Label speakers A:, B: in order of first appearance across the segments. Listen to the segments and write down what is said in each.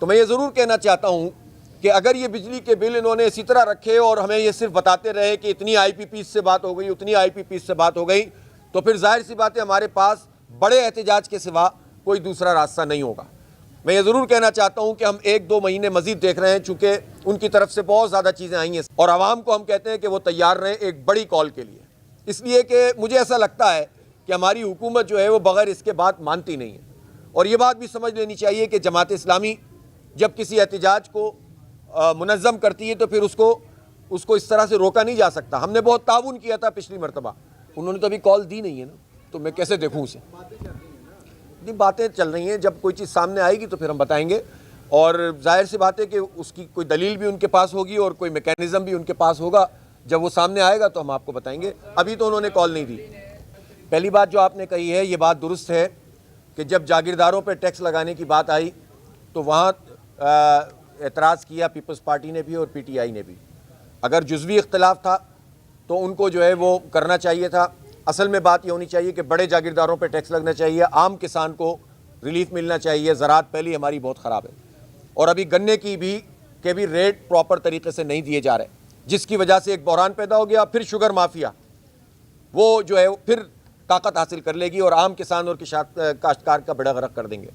A: تو میں یہ ضرور کہنا چاہتا ہوں کہ اگر یہ بجلی کے بل انہوں نے اسی طرح رکھے اور ہمیں یہ صرف بتاتے رہے کہ اتنی آئی پی پیز سے بات ہو گئی اتنی آئی پی پیز سے بات ہو گئی، تو پھر ظاہر سی بات ہے ہمارے پاس بڑے احتجاج کے سوا کوئی دوسرا راستہ نہیں ہوگا۔ میں یہ ضرور کہنا چاہتا ہوں کہ ہم 1-2 مہینے مزید دیکھ رہے ہیں، چونکہ ان کی طرف سے بہت زیادہ چیزیں آئی ہیں اور عوام کو ہم کہتے ہیں کہ وہ تیار رہیں ایک بڑی کال کے لیے، اس لیے کہ مجھے ایسا لگتا ہے کہ ہماری حکومت جو ہے وہ بغیر اس کے بات مانتی نہیں ہے۔ اور یہ بات بھی سمجھ لینی چاہیے کہ جماعت اسلامی جب کسی احتجاج کو منظم کرتی ہے تو پھر اس کو اس طرح سے روکا نہیں جا سکتا۔ ہم نے بہت تعاون کیا تھا پچھلی مرتبہ، انہوں نے تو ابھی کال دی نہیں ہے نا، تو میں کیسے دیکھوں اسے؟ باتیں چل رہی ہیں، جب کوئی چیز سامنے آئے گی تو پھر ہم بتائیں گے، اور ظاہر سی بات ہے کہ اس کی کوئی دلیل بھی ان کے پاس ہوگی اور کوئی میکینزم بھی ان کے پاس ہوگا، جب وہ سامنے آئے گا تو ہم آپ کو بتائیں گے۔ ابھی تو انہوں نے کال نہیں دی۔ پہلی بات جو آپ نے کہی ہے یہ بات درست ہے کہ جب جاگیرداروں پہ ٹیکس لگانے کی بات آئی تو وہاں اعتراض کیا پیپلز پارٹی نے بھی اور پی ٹی آئی نے بھی۔ اگر جزوی اختلاف تھا تو ان کو جو ہے وہ کرنا چاہیے تھا۔ اصل میں بات یہ ہونی چاہیے کہ بڑے جاگیرداروں پہ ٹیکس لگنا چاہیے، عام کسان کو ریلیف ملنا چاہیے۔ زراعت پہلی ہماری بہت خراب ہے، اور ابھی گنے کی بھی ریٹ پراپر طریقے سے نہیں دیے جا رہے، جس کی وجہ سے ایک بحران پیدا ہو گیا۔ پھر شوگر مافیا وہ جو ہے پھر طاقت حاصل کر لے گی اور عام کسان اور کاشتکار کا بیڑا غرق کر دیں گے۔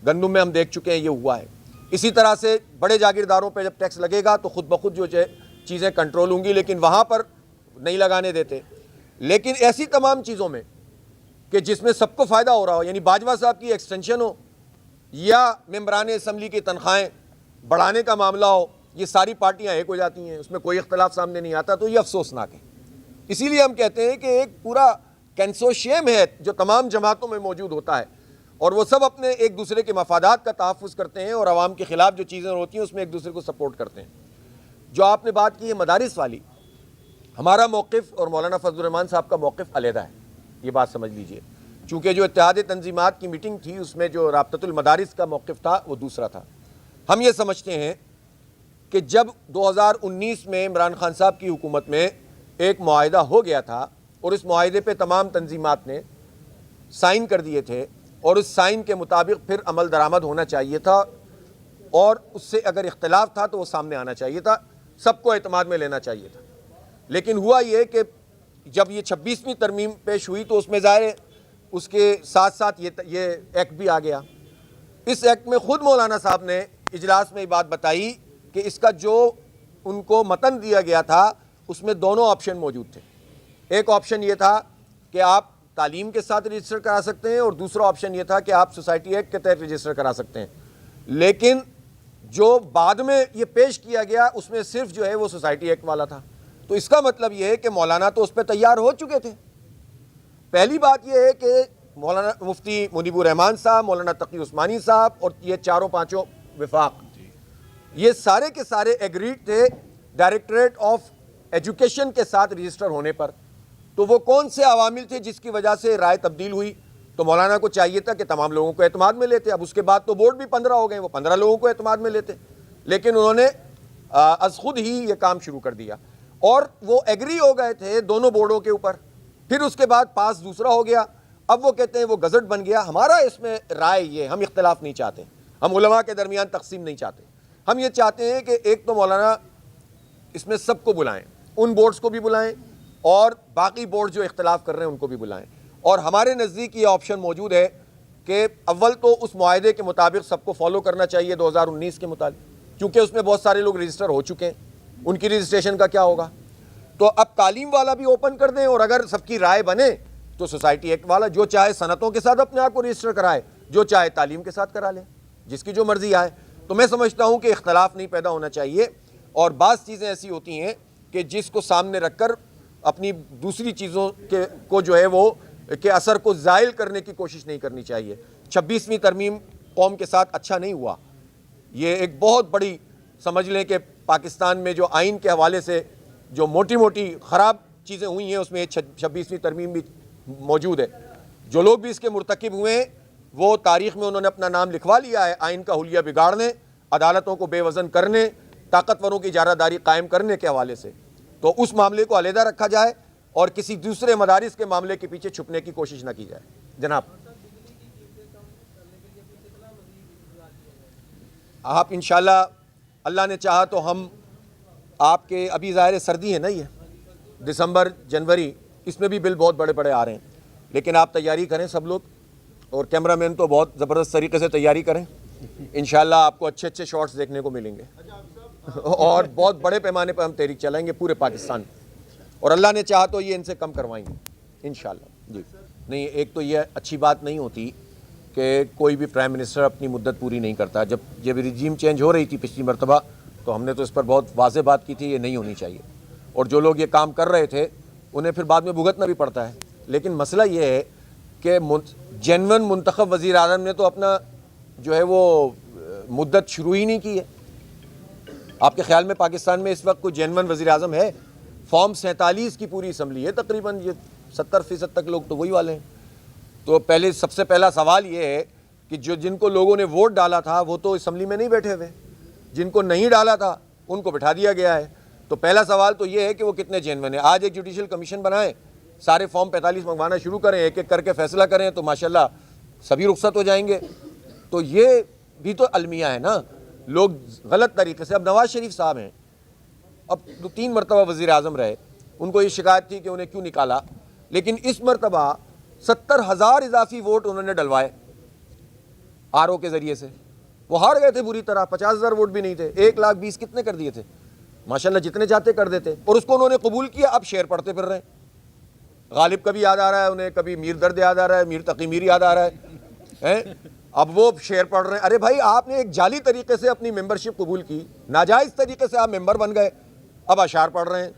A: گندم میں ہم دیکھ چکے ہیں یہ ہوا ہے۔ اسی طرح سے بڑے جاگیرداروں پہ جب ٹیکس لگے گا تو خود بخود جو چیزیں کنٹرول ہوں گی، لیکن وہاں پر نہیں لگانے دیتے۔ لیکن ایسی تمام چیزوں میں کہ جس میں سب کو فائدہ ہو رہا ہو، یعنی باجوہ صاحب کی ایکسٹینشن ہو یا ممبران اسمبلی کی تنخواہیں بڑھانے کا معاملہ ہو، یہ ساری پارٹیاں ایک ہو جاتی ہیں، اس میں کوئی اختلاف سامنے نہیں آتا، تو یہ افسوسناک ہے۔ اسی لیے ہم کہتے ہیں کہ ایک پورا کنسورشیم ہے جو تمام جماعتوں میں موجود ہوتا ہے، اور وہ سب اپنے ایک دوسرے کے مفادات کا تحفظ کرتے ہیں اور عوام کے خلاف جو چیزیں ہوتی ہیں اس میں ایک دوسرے کو سپورٹ کرتے ہیں۔ جو آپ نے بات کی ہے مدارس والی، ہمارا موقف اور مولانا فضل الرحمان صاحب کا موقف علیحدہ ہے، یہ بات سمجھ لیجئے۔ چونکہ جو اتحاد تنظیمات کی میٹنگ تھی اس میں جو رابطۃ المدارس کا موقف تھا وہ دوسرا تھا۔ ہم یہ سمجھتے ہیں کہ جب 2019 میں عمران خان صاحب کی حکومت میں ایک معاہدہ ہو گیا تھا اور اس معاہدے پہ تمام تنظیمات نے سائن کر دیے تھے، اور اس سائن کے مطابق پھر عمل درآمد ہونا چاہیے تھا، اور اس سے اگر اختلاف تھا تو وہ سامنے آنا چاہیے تھا، سب کو اعتماد میں لینا چاہیے تھا۔ لیکن ہوا یہ کہ جب یہ 26ویں ترمیم پیش ہوئی تو اس میں ظاہر ہے اس کے ساتھ ساتھ یہ ایکٹ بھی آ گیا۔ اس ایکٹ میں خود مولانا صاحب نے اجلاس میں یہ بات بتائی کہ اس کا جو ان کو متن دیا گیا تھا اس میں دونوں آپشن موجود تھے۔ ایک آپشن یہ تھا کہ آپ تعلیم کے ساتھ رجسٹر کرا سکتے ہیں، اور دوسرا آپشن یہ تھا کہ آپ سوسائٹی ایکٹ کے تحت رجسٹر کرا سکتے ہیں۔ لیکن جو بعد میں یہ پیش کیا گیا اس میں صرف جو ہے وہ سوسائٹی ایکٹ والا تھا۔ تو اس کا مطلب یہ ہے کہ مولانا تو اس پہ تیار ہو چکے تھے۔ پہلی بات یہ ہے کہ مولانا مفتی منیب الرحمان صاحب، مولانا تقی عثمانی صاحب اور یہ چاروں پانچوں وفاق، یہ سارے کے سارے ایگریڈ تھے ڈائریکٹریٹ آف ایجوکیشن کے ساتھ رجسٹر ہونے پر۔ تو وہ کون سے عوامل تھے جس کی وجہ سے رائے تبدیل ہوئی؟ تو مولانا کو چاہیے تھا کہ تمام لوگوں کو اعتماد میں لیتے۔ اب اس کے بعد تو بورڈ بھی 15 ہو گئے، وہ 15 لوگوں کو اعتماد میں لیتے، لیکن انہوں نے از خود ہی یہ کام شروع کر دیا، اور وہ ایگری ہو گئے تھے دونوں بورڈوں کے اوپر۔ پھر اس کے بعد پاس دوسرا ہو گیا، اب وہ کہتے ہیں وہ گزٹ بن گیا۔ ہمارا اس میں رائے یہ، ہم اختلاف نہیں چاہتے، ہم علماء کے درمیان تقسیم نہیں چاہتے۔ ہم یہ چاہتے ہیں کہ ایک تو مولانا اس میں سب کو بلائیں، ان بورڈز کو بھی بلائیں اور باقی بورڈ جو اختلاف کر رہے ہیں ان کو بھی بلائیں۔ اور ہمارے نزدیک یہ آپشن موجود ہے کہ اول تو اس معاہدے کے مطابق سب کو فالو کرنا چاہیے 2019 کے مطابق، کیونکہ اس میں بہت سارے لوگ رجسٹر ہو چکے ہیں، ان کی رجسٹریشن کا کیا ہوگا؟ تو اب تعلیم والا بھی اوپن کر دیں، اور اگر سب کی رائے بنے تو سوسائٹی ایکٹ والا، جو چاہے صنعتوں کے ساتھ اپنے آپ کو رجسٹر کرائے، جو چاہے تعلیم کے ساتھ کرا لے، جس کی جو مرضی آئے۔ تو میں سمجھتا ہوں کہ اختلاف نہیں پیدا ہونا چاہیے، اور بعض چیزیں ایسی ہوتی ہیں کہ جس کو سامنے رکھ کر اپنی دوسری چیزوں کو جو ہے وہ کہ اثر کو زائل کرنے کی کوشش نہیں کرنی چاہیے۔ 26ویں ترمیم قوم کے ساتھ اچھا نہیں ہوا۔ یہ ایک بہت بڑی سمجھ لیں کہ پاکستان میں جو آئین کے حوالے سے جو موٹی موٹی خراب چیزیں ہوئی ہیں اس میں 26ویں ترمیم بھی موجود ہے۔ جو لوگ بھی اس کے مرتکب ہوئے ہیں وہ تاریخ میں انہوں نے اپنا نام لکھوا لیا ہے، آئین کا حلیہ بگاڑنے، عدالتوں کو بے وزن کرنے، طاقتوروں کی اجارہ داری قائم کرنے کے حوالے سے۔ تو اس معاملے کو علیحدہ رکھا جائے اور کسی دوسرے مدارس کے معاملے کے پیچھے چھپنے کی کوشش نہ کی جائے۔ جناب آپ انشاءاللہ اللہ نے چاہا تو ہم آپ کے ابھی ظاہر سردی ہے نا، یہ دسمبر جنوری اس میں بھی بل بہت بڑے بڑے آ رہے ہیں، لیکن آپ تیاری کریں سب لوگ، اور کیمرہ مین تو بہت زبردست طریقے سے تیاری کریں، انشاءاللہ آپ کو اچھے اچھے شاٹس دیکھنے کو ملیں گے اور بہت بڑے پیمانے پر ہم تحریک چلائیں گے پورے پاکستان، اور اللہ نے چاہا تو یہ ان سے کم کروائیں گے انشاءاللہ۔ جی نہیں، ایک تو یہ اچھی بات نہیں ہوتی کہ کوئی بھی پرائم منسٹر اپنی مدت پوری نہیں کرتا۔ جب رجیم چینج ہو رہی تھی پچھلی مرتبہ تو ہم نے تو اس پر بہت واضح بات کی تھی، یہ نہیں ہونی چاہیے، اور جو لوگ یہ کام کر رہے تھے انہیں پھر بعد میں بھگتنا بھی پڑتا ہے۔ لیکن مسئلہ یہ ہے کہ جینون منتخب وزیر اعظم نے تو اپنا جو ہے وہ مدت شروع ہی نہیں کی ہے۔ آپ کے خیال میں پاکستان میں اس وقت کوئی جینون وزیر اعظم ہے؟ فارم 47 کی پوری اسمبلی ہے، تقریباً یہ 70% تک لوگ تو وہی والے ہیں۔ تو سب سے پہلا سوال یہ ہے کہ جن کو لوگوں نے ووٹ ڈالا تھا وہ تو اسمبلی میں نہیں بیٹھے ہوئے، جن کو نہیں ڈالا تھا ان کو بٹھا دیا گیا ہے۔ تو پہلا سوال تو یہ ہے کہ وہ کتنے جینون ہیں۔ آج ایک جوڈیشل کمیشن بنائیں، سارے فارم 45 منگوانا شروع کریں، ایک ایک کر کے فیصلہ کریں تو ماشاءاللہ سبھی رخصت ہو جائیں گے۔ تو یہ بھی تو المیہ ہے نا، لوگ غلط طریقے سے۔ اب نواز شریف صاحب ہیں، اب 3 مرتبہ وزیر اعظم رہے، ان کو یہ شکایت تھی کہ انہیں کیوں نکالا، لیکن اس مرتبہ 70,000 اضافی ووٹ انہوں نے ڈلوائے آر او کے ذریعے سے، وہ ہار گئے تھے بری طرح، 50,000 ووٹ بھی نہیں تھے، 1,20,000 کتنے کر دیے تھے، ماشاءاللہ جتنے چاہتے کر دیتے، اور اس کو انہوں نے قبول کیا۔ اب شعر پڑھتے پھر رہے ہیں، غالب کبھی یاد آ رہا ہے انہیں، کبھی میر درد یاد آ رہا ہے، میر تقی میر یاد آ رہا ہے، اب وہ شعر پڑھ رہے ہیں۔ ارے بھائی، آپ نے ایک جعلی طریقے سے اپنی ممبرشپ قبول کی، ناجائز طریقے سے آپ ممبر بن گئے، اب اشعار پڑھ رہے ہیں،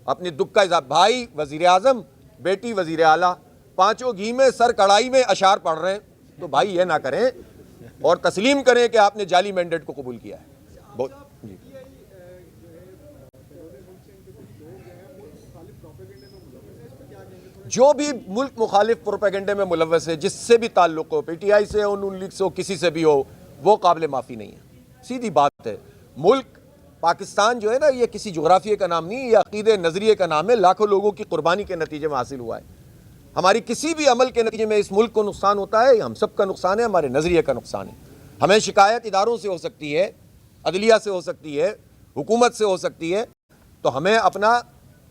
A: اپنی دکھ کا اظہار۔ بھائی وزیر اعظم، بیٹی وزیر اعلیٰ، پانچوں گھی میں سر کڑائی میں اشعار پڑھ رہے ہیں، تو بھائی یہ نہ کریں اور تسلیم کریں کہ آپ نے جعلی مینڈیٹ کو قبول کیا ہے۔ جی جو بھی ملک مخالف پروپیگنڈے میں ملوث ہے، جس سے بھی تعلق ہو، پی ٹی آئی سے ہو، نون لیگ سے ہو، کسی سے بھی ہو، وہ قابل معافی نہیں ہے۔ سیدھی بات ہے، ملک پاکستان جو ہے نا، یہ کسی جغرافیے کا نام نہیں، یہ عقیدے نظریے کا نام ہے، لاکھوں لوگوں کی قربانی کے نتیجے میں حاصل ہوا ہے۔ ہماری کسی بھی عمل کے نتیجے میں اس ملک کو نقصان ہوتا ہے، ہم سب کا نقصان ہے، ہمارے نظریے کا نقصان ہے۔ ہمیں شکایت اداروں سے ہو سکتی ہے، عدلیہ سے ہو سکتی ہے، حکومت سے ہو سکتی ہے، تو ہمیں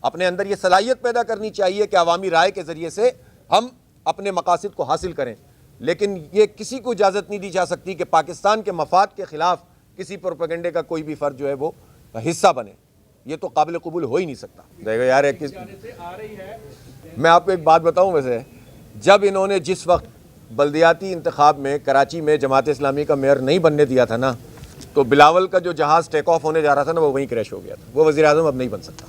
A: اپنے اندر یہ صلاحیت پیدا کرنی چاہیے کہ عوامی رائے کے ذریعے سے ہم اپنے مقاصد کو حاصل کریں، لیکن یہ کسی کو اجازت نہیں دی جا سکتی کہ پاکستان کے مفاد کے خلاف کسی پروپیگنڈے کا کوئی بھی فرد جو ہے وہ حصہ بنے۔ یہ تو قابل قبول ہو ہی نہیں سکتا۔ دیکھو یار، میں آپ کو ایک بات بتاؤں، ویسے جب انہوں نے جس وقت بلدیاتی انتخاب میں کراچی میں جماعت اسلامی کا میئر نہیں بننے دیا تھا نا، تو بلاول کا جو جہاز ٹیک آف ہونے جا رہا تھا نا، وہ وہیں کریش ہو گیا تھا۔ وہ وزیر اعظم اب نہیں بن سکتا۔